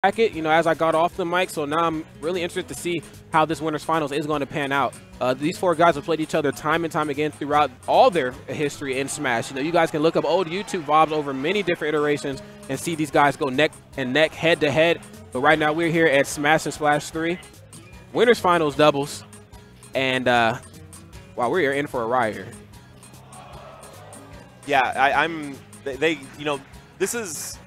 bracket, you know, as I got off the mic, so now I'm really interested to see how this winners finals is going to pan out. These four guys have played each other time and time again throughout all their history in Smash. You know, you guys can look up old YouTube VODs over many different iterations and see these guys go neck and neck, head to head. But right now we're here at Smash and Splash 3, winners finals doubles, and wow, we're in for a ride here. Yeah, you know, this is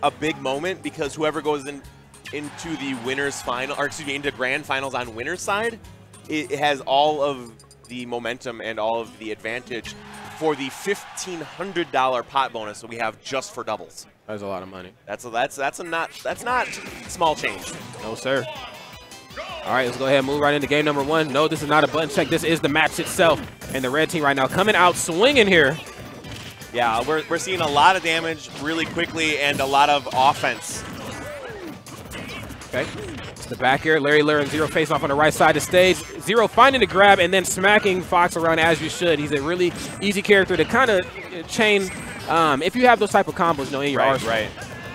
a big moment because whoever goes into the winners final, or excuse me, into grand finals on winner's side, it has all of the momentum and all of the advantage for the $1,500 pot bonus that we have just for doubles. That's a lot of money. That's not small change. No, sir. All right, let's go ahead and move right into game number one. No, this is not a button check. This is the match itself. And the red team right now coming out swinging here. Yeah, we're seeing a lot of damage really quickly and a lot of offense. Okay, it's the back air. Lurr and ZeRo face off on the right side of the stage. ZeRo finding the grab and then smacking Fox around as you should. He's a really easy character to kind of chain if you have those type of combos, you know, in your arsenal. Right.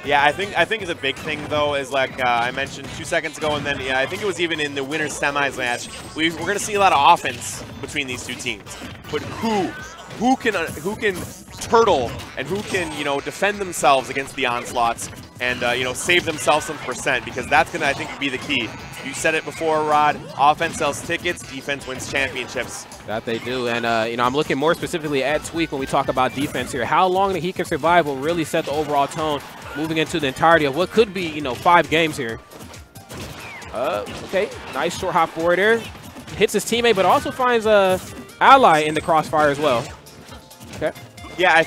Yeah, I think the big thing though is like I mentioned 2 seconds ago, and then yeah, I think it was even in the winners semis match. We're going to see a lot of offense between these two teams, but who can turtle and who can, you know, defend themselves against the onslaughts and you know, save themselves some percent, because that's gonna, I think, be the key. You said it before, Rod. Offense sells tickets, defense wins championships. That they do, and you know, I'm looking more specifically at Tweek when we talk about defense here. How long that he can survive will really set the overall tone moving into the entirety of what could be, you know, 5 games here. Okay, nice short hop forward there. Hits his teammate, but also finds a ally in the crossfire as well. Okay. Yeah, I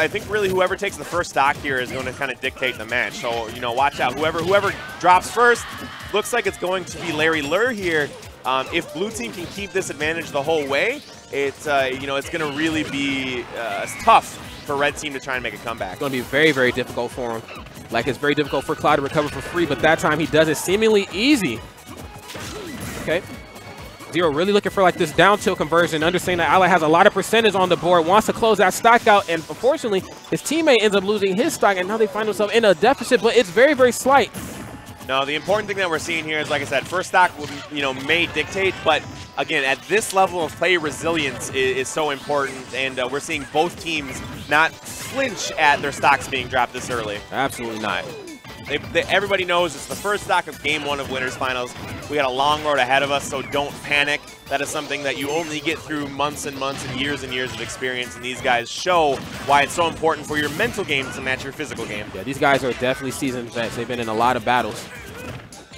think really whoever takes the first stock here is going to kind of dictate the match. So, you know, watch out. Whoever drops first, looks like it's going to be Lurr here. If blue team can keep this advantage the whole way, it's you know, it's going to really be tough for red team to try and make a comeback. It's going to be very, very difficult for him. Like, it's very difficult for Cloud to recover for free, but that time he does it seemingly easy. Okay. ZeRo really looking for like this down tilt conversion, understanding that ally has a lot of percentage on the board, wants to close that stock out, and unfortunately his teammate ends up losing his stock, and now they find themselves in a deficit, but it's very, very slight. No, the important thing that we're seeing here is, like I said, first stock will, you know, may dictate, but again, at this level of play, resilience is so important, and we're seeing both teams not flinch at their stocks being dropped this early. Absolutely not. Everybody knows it's the first stock of game 1 of winners finals. We got a long road ahead of us, so don't panic. That is something that you only get through months and months and years of experience, and these guys show why it's so important for your mental game to match your physical game. Yeah, these guys are definitely seasoned vets. They've been in a lot of battles.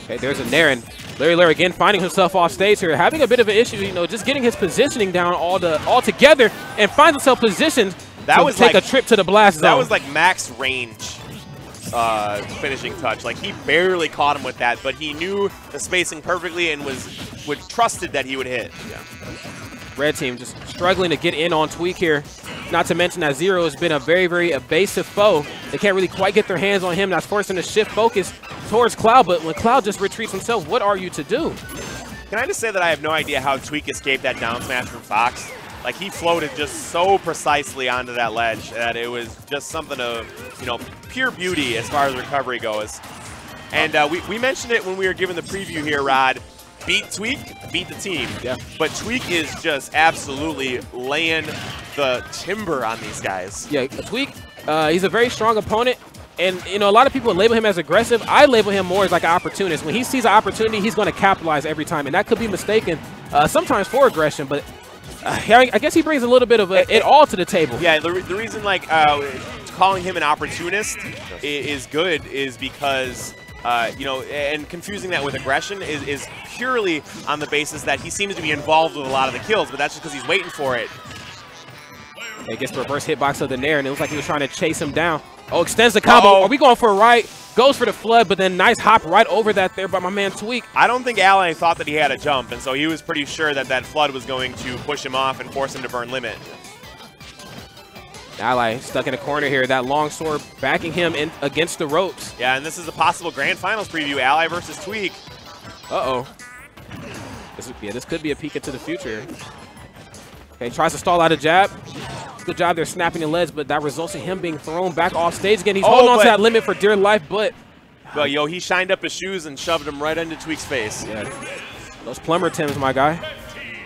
Okay, there's a Nair, and Lurr again finding himself off stage here, having a bit of an issue, you know, just getting his positioning down all together, and finds himself positioned to take a trip to the blast zone. That was like max range finishing touch. Like, he barely caught him with that, but he knew the spacing perfectly and would trusted that he would hit. Yeah. Red team just struggling to get in on Tweek here. Not to mention that ZeRo has been a very, very evasive foe. They can't really quite get their hands on him. That's forcing to shift focus towards Cloud, but when Cloud just retreats himself, what are you to do? Can I just say that I have no idea how Tweek escaped that down smash from Fox? Like, he floated just so precisely onto that ledge that it was just something of, you know, pure beauty as far as recovery goes. And we mentioned it when we were giving the preview here, Rod. Beat Tweek, beat the team. Yeah. But Tweek is just absolutely laying the timber on these guys. Yeah, Tweek, he's a very strong opponent. And, you know, a lot of people label him as aggressive. I label him more as like an opportunist. When he sees an opportunity, he's going to capitalize every time. And that could be mistaken sometimes for aggression, but I guess he brings a little bit of it all to the table. Yeah, the reason, like, calling him an opportunist is good is because, you know, and confusing that with aggression is purely on the basis that he seems to be involved with a lot of the kills, but that's just because he's waiting for it. He gets the reverse hitbox of the Nair, and it looks like he was trying to chase him down. Oh, extends the combo. Are we going for a right? Goes for the flood, but then nice hop right over that there by my man Tweek. I don't think Ally thought that he had a jump, and so he was pretty sure that that flood was going to push him off and force him to burn limit. Ally stuck in a corner here. That long sword backing him in against the ropes. Yeah, and this is a possible grand finals preview, Ally versus Tweek. Uh-oh. This could be a peek into the future. Okay, tries to stall out a jab. Good job there snapping the ledge, but that results in him being thrown back off stage again. He's holding on to that limit for dear life, but Well, yo, he shined up his shoes and shoved them right into Tweek's face. Yeah. Those plumber Tims, my guy.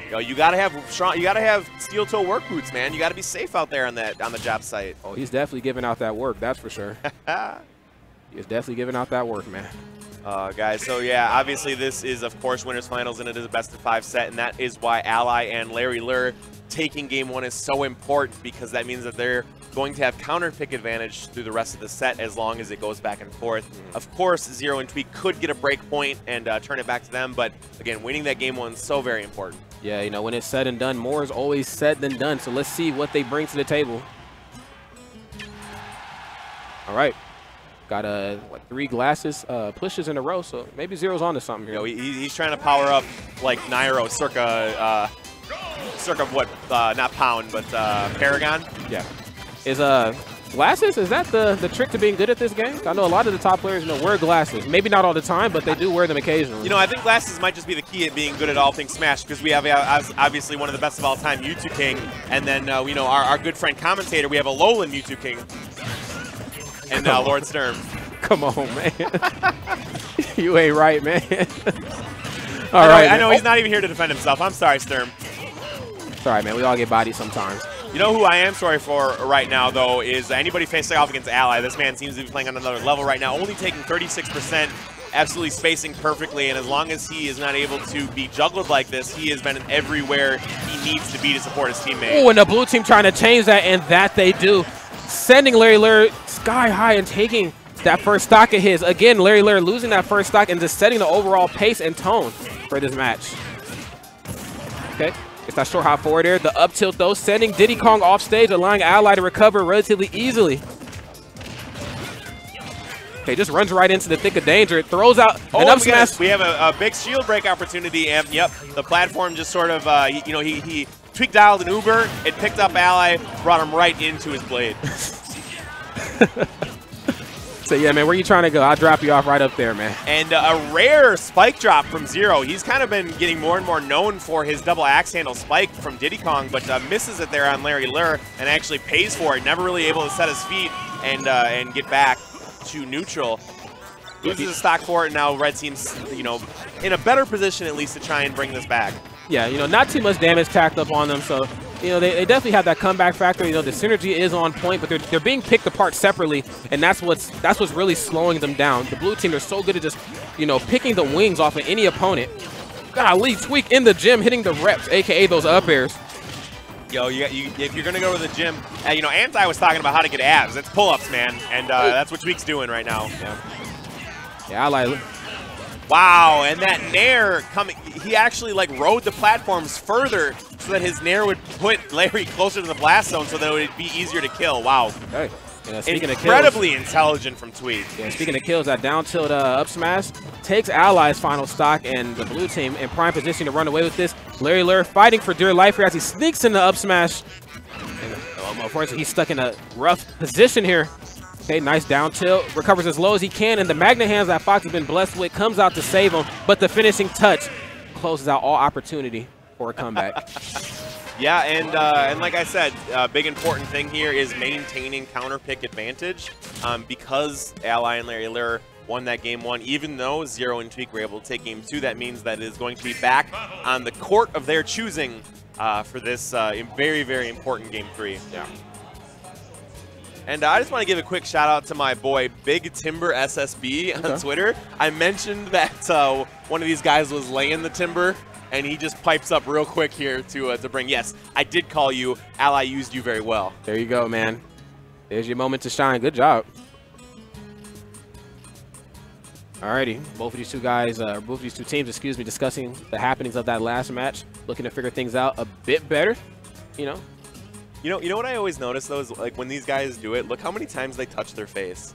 Yo, you gotta have strong. You gotta have steel toe work boots, man. You gotta be safe out there on the job site. Oh, he's definitely giving out that work. That's for sure. He's definitely giving out that work, man. Guys, so yeah, obviously this is, of course, winners finals, and it is a best-of-5 set, and that is why Ally and Larry Lurr taking game 1 is so important, because that means that they're going to have counter pick advantage through the rest of the set as long as it goes back and forth. Of course, ZeRo and Tweek could get a break point and turn it back to them, but again, winning that game 1 is so very important. Yeah, you know, when it's said and done, more is always said than done, so let's see what they bring to the table. All right. Got what, 3 glasses pushes in a row, so maybe ZeRo's onto something here. You know, he's trying to power up like Nairo, circa what? Not Pound, but Paragon. Yeah. Is glasses? Is that the trick to being good at this game? I know a lot of the top players, you know, wear glasses. Maybe not all the time, but they do wear them occasionally. You know, I think glasses might just be the key at being good at all things Smash, because we have obviously one of the best of all time, Mewtwo King, and then you know, our good friend commentator, we have a Alolan Mewtwo King. And Lord Sturm. Come on, man. You ain't right, man. All right. I know he's not even here to defend himself. I'm sorry, Sturm. It's all right, man. We all get bodied sometimes. You know who I am sorry for right now, though, is anybody facing off against Ally. This man seems to be playing on another level right now, only taking 36%, absolutely spacing perfectly, and as long as he is not able to be juggled like this, he has been everywhere he needs to be to support his teammate. Oh, and the blue team trying to change that, and that they do. Sending Larry Lurr sky high and taking that first stock of his. Again, Larry Lurr losing that first stock and just setting the overall pace and tone for this match. Okay, it's that short hop forward there. The up tilt though, sending Diddy Kong off stage, allowing Ally to recover relatively easily. Okay, just runs right into the thick of danger. It throws out an up smash. We have a big shield break opportunity, and yep, the platform just sort of, you know, he Tweek dialed an Uber, it picked up Ally, brought him right into his blade. So yeah, man, where you trying to go? I'll drop you off right up there, man. And a rare spike drop from ZeRo. He's kind of been getting more and more known for his double axe handle spike from Diddy Kong, but misses it there on Larry Lurr and actually pays for it. Never really able to set his feet and get back to neutral. Loses a stock for it, and now Red Team's, you know, in a better position at least to try and bring this back. Yeah, you know, not too much damage tacked up on them, so, you know, they definitely have that comeback factor. You know, the synergy is on point, but they're being picked apart separately, and that's what's really slowing them down. The blue team, they're so good at just, you know, picking the wings off of any opponent. Golly, Tweek in the gym hitting the reps, a.k.a. those up airs. Yo, if you're going to go to the gym, you know, Anti was talking about how to get abs. It's pull-ups, man, and that's what Tweek's doing right now. Yeah, I like. Wow, and that Nair coming, he actually like rode the platforms further so that his Nair would put Larry closer to the blast zone so that it would be easier to kill. Wow. Hey, speaking incredibly of kills, intelligent from Tweek. Yeah, speaking of kills, that down tilt up smash takes Ally's final stock, and the blue team in prime position to run away with this. Larry Lurr fighting for dear life here as he sneaks in the up smash. And, unfortunately, he's stuck in a rough position here. Okay, nice down tilt, recovers as low as he can, and the Magna Hands that Fox has been blessed with comes out to save him, but the finishing touch closes out all opportunity for a comeback. Yeah, and like I said, big important thing here is maintaining counter pick advantage because Ally and Larry Lurr won that game 1. Even though ZeRo and Tweek were able to take game 2, that means that it is going to be back on the court of their choosing for this very, very important game 3. Yeah. And I just want to give a quick shout out to my boy Big Timber SSB on Twitter. I mentioned that one of these guys was laying the timber, and he just pipes up real quick here to bring. Yes, I did call you. Ally used you very well. There you go, man. There's your moment to shine. Good job. Alrighty, both of these two guys, both of these two teams, excuse me, discussing the happenings of that last match, looking to figure things out a bit better, you know. You know what I always notice though is like when these guys do it, look how many times they touch their face.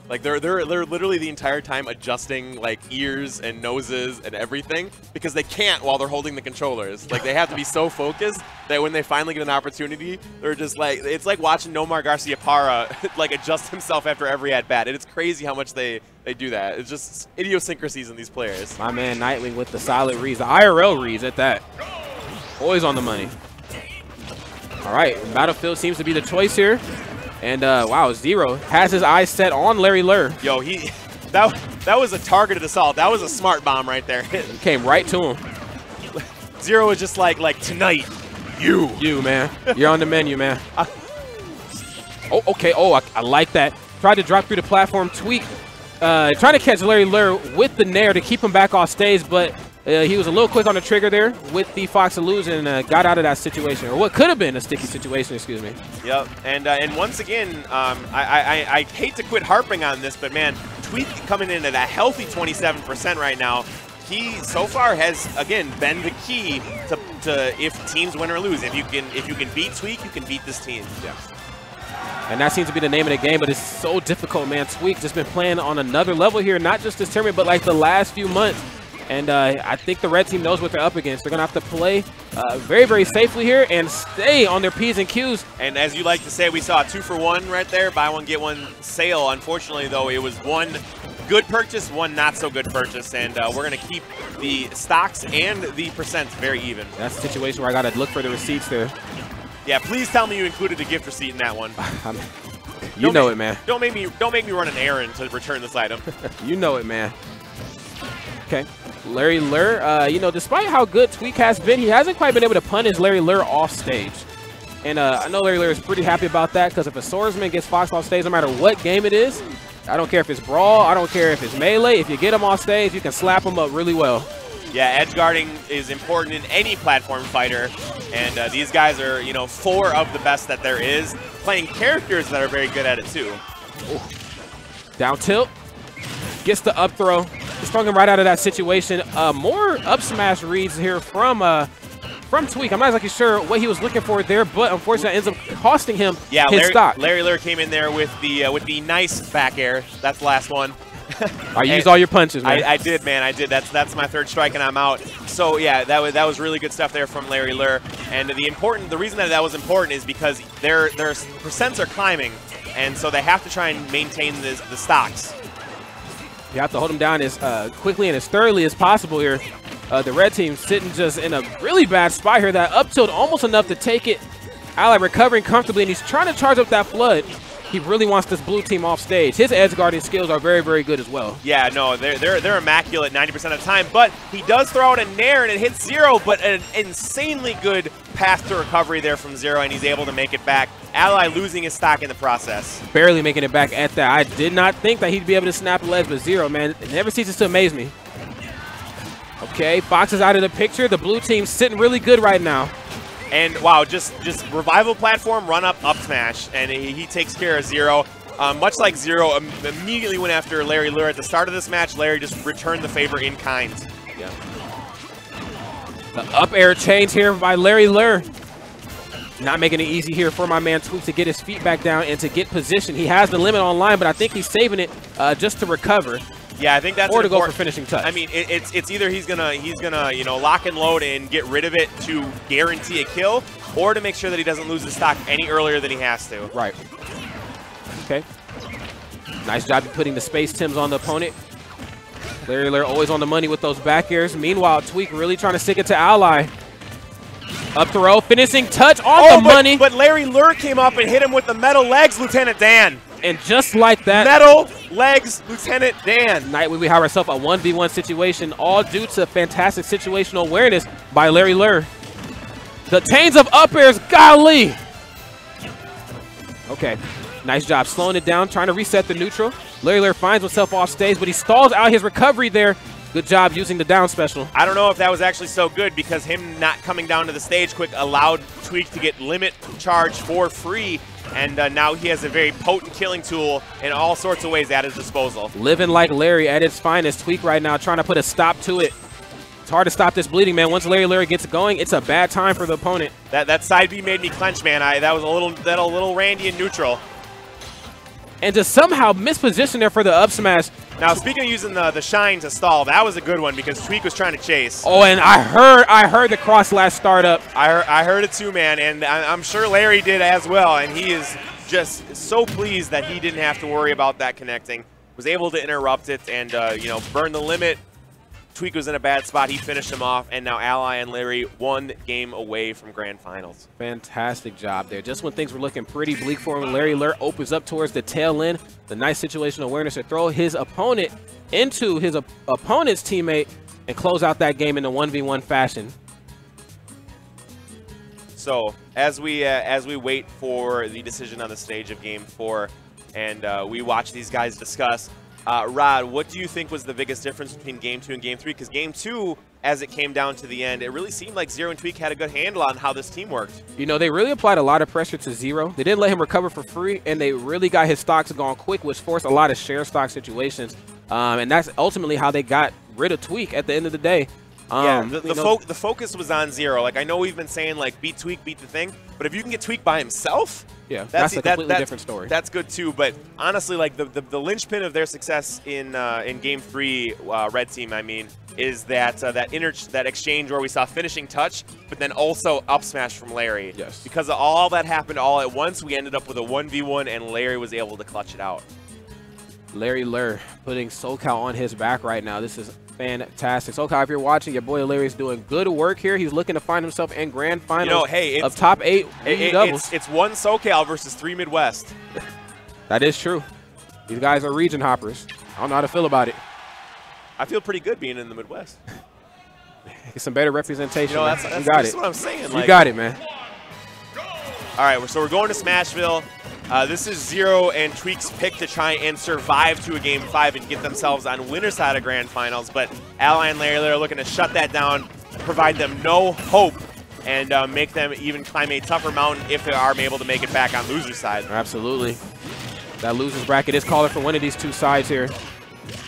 Like they're literally the entire time adjusting like ears and noses and everything because they can't while they're holding the controllers. Like they have to be so focused that when they finally get an opportunity, they're just like, it's like watching Nomar Garcia-Parra like adjust himself after every at bat. And it's crazy how much they do that. It's just idiosyncrasies in these players. My man Nightwing with the solid reads, the IRL reads at that. Always on the money. All right, Battlefield seems to be the choice here. And, wow, ZeRo has his eyes set on Larry Lurr. Yo, he That was a targeted assault. That was a smart bomb right there. It came right to him. ZeRo was just like tonight, you, man. You're on the menu, man. Oh, okay. Oh, I like that. Tried to drop through the platform. Tweek trying to catch Larry Lurr with the nair to keep him back off stage, but he was a little quick on the trigger there with the Fox illusion and got out of that situation, or what could have been a sticky situation, excuse me. Yep, and once again, I hate to quit harping on this, but man, Tweek coming in at a healthy 27% right now. He so far has again been the key to if teams win or lose. If you can beat Tweek, you can beat this team. Yeah. And that seems to be the name of the game, but it's so difficult, man. Tweek just been playing on another level here, not just this tournament, but like the last few months. And I think the red team knows what they're up against. They're going to have to play very, very safely here and stay on their P's and Q's. And as you like to say, we saw a 2-for-1 right there. Buy one, get one sale. Unfortunately, though, it was one good purchase, one not so good purchase. And we're going to keep the stocks and the percents very even. That's a situation where I got to look for the receipts there. Yeah, please tell me you included a gift receipt in that one. You know it, man. Don't make me run an errand to return this item. You know it, man. Okay. Larry Lurr, you know, despite how good Tweek has been, he hasn't quite been able to punish Larry Lurr off stage. And I know Larry Lurr is pretty happy about that, because if a swordsman gets Fox off stage, no matter what game it is, I don't care if it's Brawl, I don't care if it's Melee, if you get him off stage, you can slap him up really well. Yeah, edge guarding is important in any platform fighter, and these guys are, you know, 4 of the best that there is, playing characters that are very good at it too. Ooh. Down tilt, gets the up throw, sprung him right out of that situation. More up smash reads here from Tweek. I'm not exactly sure what he was looking for there, but unfortunately ends up costing him his stock. Larry Lurr came in there with the nice back air. That's the last one. I used all your punches, man. I did, man. I did. That's my 3rd strike, and I'm out. So yeah, that was really good stuff there from Larry Lurr. And the reason that was important is because their percents are climbing, and so they have to try and maintain the stocks. You have to hold him down as quickly and as thoroughly as possible here. The red team sitting just in a really bad spot here. That up tilt almost enough to take it. Ally recovering comfortably, and he's trying to charge up that flood. He really wants this blue team off stage. His edge guarding skills are very, very good as well. Yeah, no, they're immaculate 90% of the time, but he does throw out a nair and it hits ZeRo, but an insanely good path to recovery there from ZeRo, and he's able to make it back. Ally losing his stock in the process. Barely making it back at that. I did not think that he'd be able to snap the ledge, but ZeRo, man, it never ceases to amaze me. Okay, Fox is out of the picture. The blue team's sitting really good right now. And wow, just revival platform, run up smash, and he takes care of ZeRo. Much like ZeRo immediately went after Larry Lurr at the start of this match, Larry just returned the favor in kind. Yeah. The up air change here by Larry Lurr. Not making it easy here for my man Tweek to get his feet back down and to get position. He has the limit online, but I think he's saving it just to recover. Yeah, I think that's or to go for finishing touch. I mean, it's either he's gonna you know, lock and load and get rid of it to guarantee a kill, or to make sure that he doesn't lose the stock any earlier than he has to. Right. Okay. Nice job of putting the space Tims on the opponent. Larry Lurr always on the money with those back airs. Meanwhile, Tweek really trying to stick it to Ally. Up throw, finishing touch on the money. But Larry Lurr came up and hit him with the metal legs, Lieutenant Dan. And just like that, metal legs, Lieutenant Dan. Night we have ourselves a 1v1 situation, all due to fantastic situational awareness by Larry Lurr. The tains of up airs, golly. Okay, nice job slowing it down, trying to reset the neutral. Larry Lurr finds himself off stage, but he stalls out his recovery there. Good job using the down special. I don't know if that was actually so good, because him not coming down to the stage quick allowed Tweek to get limit charge for free. And now he has a very potent killing tool in all sorts of ways at his disposal. Living like Larry at its finest. Tweek right now trying to put a stop to it. It's hard to stop this bleeding, man. Once Larry Lurr gets going, it's a bad time for the opponent. That side B made me clench, man. That was a little Randy in neutral. And to somehow misposition there for the up smash. Now, speaking of using the shine to stall, that was a good one because Tweek was trying to chase. Oh, and I heard the cross slash start up. I heard it too, man, and I'm sure Larry did as well, and he is just so pleased that he didn't have to worry about that connecting. Was able to interrupt it and, you know, burn the limit. Tweek was in a bad spot. He finished him off, and now Ally and Larry 1 game away from grand finals. Fantastic job there. Just when things were looking pretty bleak for him, Larry Lurr opens up towards the tail end. The nice situational awareness to throw his opponent into his opponent's teammate and close out that game in a 1v1 fashion. So as we wait for the decision on the stage of Game 4, and we watch these guys discuss, Rod, what do you think was the biggest difference between Game 2 and Game 3? Because Game 2, as it came down to the end, it really seemed like ZeRo and Tweek had a good handle on how this team worked. You know, they really applied a lot of pressure to ZeRo. They didn't let him recover for free, and they really got his stocks going quick, which forced a lot of share stock situations. And that's ultimately how they got rid of Tweek at the end of the day. Yeah, the focus was on ZeRo. Like, I know we've been saying, like, beat Tweek, beat the thing, but if you can get Tweek by himself, yeah, that's a completely different story. That's good too. But honestly, like the linchpin of their success in Game 3, Red Team, I mean, is that exchange where we saw finishing touch, but then also up smash from Larry. Yes. Because all that happened all at once, we ended up with a 1v1, and Larry was able to clutch it out. Larry Lurr putting SoCal on his back right now. This is fantastic. SoCal, if you're watching, your boy Larry's doing good work here. He's looking to find himself in grand finals, you know, hey, of top 8 doubles. It's 1 SoCal versus 3 Midwest. That is true. These guys are region hoppers. I don't know how to feel about it. I feel pretty good being in the Midwest. Get some better representation. You know, that's what I'm saying. You got it, man. All right, so we're going to Smashville. This is ZeRo and Tweek's pick to try and survive to a Game 5 and get themselves on winner's side of grand finals, but Ally and Larry are looking to shut that down, provide them no hope, and make them even climb a tougher mountain if they are able to make it back on loser's side. Absolutely. That loser's bracket is calling for one of these two sides here.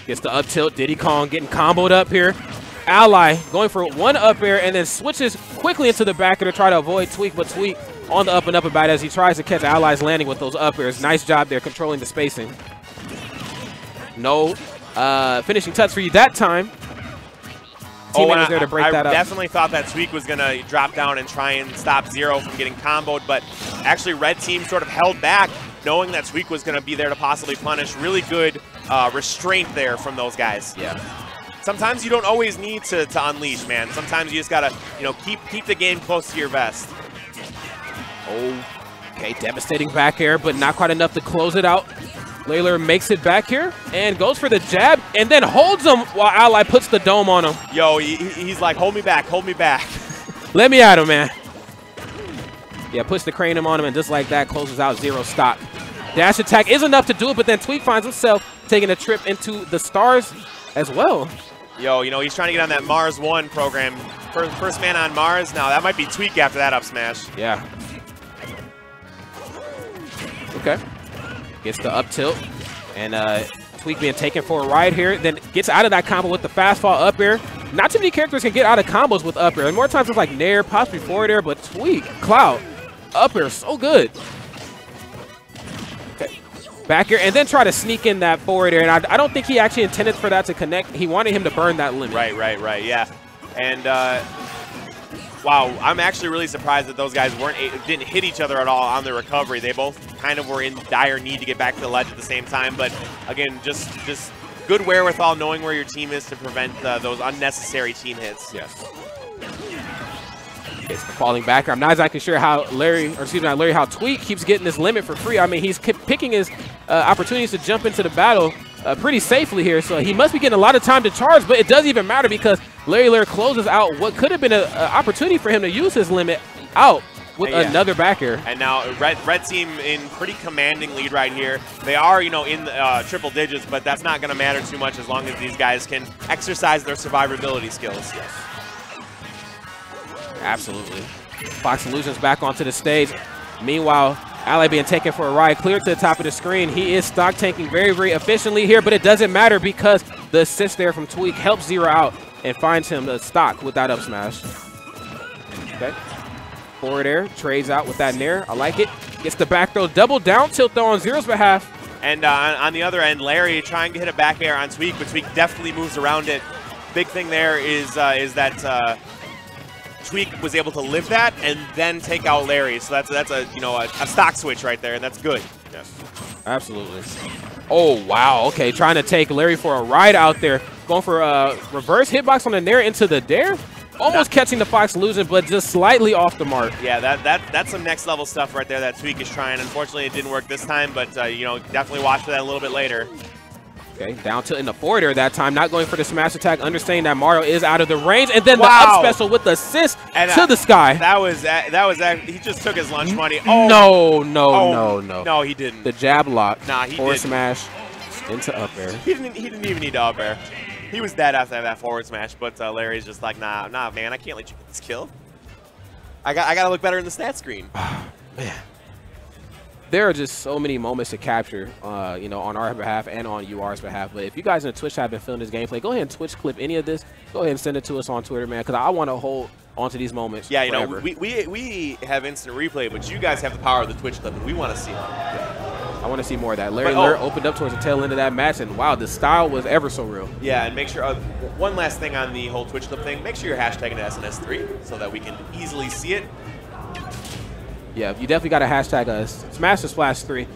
Gets the up tilt, Diddy Kong getting comboed up here. Ally going for one up air and then switches quickly into the back air to try to avoid Tweek, but Tweek on the up and up about it as he tries to catch Ally's landing with those up airs. Nice job there controlling the spacing. No finishing touch for you that time. Teammate was there to break that up. I definitely thought that Tweek was going to drop down and try and stop ZeRo from getting comboed, but actually Red Team sort of held back, knowing that Tweek was going to be there to possibly punish. Really good restraint there from those guys. Yeah. Sometimes you don't always need to unleash, man. Sometimes you just gotta, you know, keep the game close to your vest. Oh, okay, devastating back air, but not quite enough to close it out. Lurr makes it back here and goes for the jab and then holds him while Ally puts the dome on him. Yo, he's like, hold me back, hold me back. Let me at him, man. Yeah, puts the cranium on him and just like that closes out ZeRo stock. Dash attack is enough to do it, but then Tweek finds himself taking a trip into the stars as well. Yo, you know, he's trying to get on that Mars 1 program. First man on Mars. Now, that might be Tweek after that up smash. Yeah. Okay. Gets the up tilt. And Tweek being taken for a ride here. Then gets out of that combo with the fast fall up air. Not too many characters can get out of combos with up air. And more times it's like Nair, possibly forward air, but Tweek, Cloud, up air, so good. Okay. Back here, and then try to sneak in that forward air. And I don't think he actually intended for that to connect. He wanted him to burn that limit. Right, yeah. And, wow, I'm actually really surprised that those guys didn't hit each other at all on the recovery. They both kind of were in dire need to get back to the ledge at the same time. But, again, just good wherewithal, knowing where your team is to prevent those unnecessary team hits. Yes. It's the falling back. I'm not exactly sure how how Tweek keeps getting this limit for free. I mean, he's picking his opportunities to jump into the battle pretty safely here, so he must be getting a lot of time to charge, but it doesn't even matter because Lurr closes out what could have been an opportunity for him to use his limit out with another back air. And now Red Team in pretty commanding lead right here. They are, you know, in triple digits, but that's not going to matter too much as long as these guys can exercise their survivability skills. Yes. Absolutely. Fox Illusions back onto the stage. Meanwhile, Ally being taken for a ride, clear to the top of the screen. He is stock tanking very, very efficiently here, but it doesn't matter because the assist there from Tweek helps ZeRo out and finds him the stock with that up smash. Okay. Forward air, trades out with that nair. I like it. Gets the back throw, double down tilt though on ZeRo's behalf. And on the other end, Larry trying to hit a back air on Tweek, but Tweek definitely moves around it. Big thing there is that Tweek was able to live that and then take out Larry. So that's a stock switch right there, and that's good. Yes, absolutely. Oh wow, okay, trying to take Larry for a ride out there. Going for a reverse hitbox on the nair into the dare. Almost catching the Fox losing, but just slightly off the mark. Yeah, that's some next level stuff right there that Tweek is trying. Unfortunately, it didn't work this time, but you know, definitely watch for that a little bit later. Okay, down tilt in the forward air that time, not going for the smash attack, understanding that Mario is out of the range, and then the up special with the assist to the sky. That was he just took his lunch money. Oh no, he didn't. The jab lock. Nah, he forward didn't. Smash into up air. He didn't even need to up air. He was dead after that forward smash, but Larry's just like, nah, man, I can't let you get this kill. I gotta look better in the stat screen. Man. There are just so many moments to capture, you know, on our behalf and on UR's behalf. But if you guys in the Twitch have been feeling this gameplay, go ahead and Twitch clip any of this. Go ahead and send it to us on Twitter, man, because I want to hold onto these moments. Yeah, you forever. know, we have instant replay, but you guys have the power of the Twitch clip, and we want to see it. Yeah. I want to see more of that. Larry Lurr opened up towards the tail end of that match, and wow, the style was ever so real. Yeah, and make sure, one last thing on the whole Twitch clip thing, make sure you're hashtagging SNS3 so that we can easily see it. Yeah, you definitely got to hashtag us. Smash the Splash 3.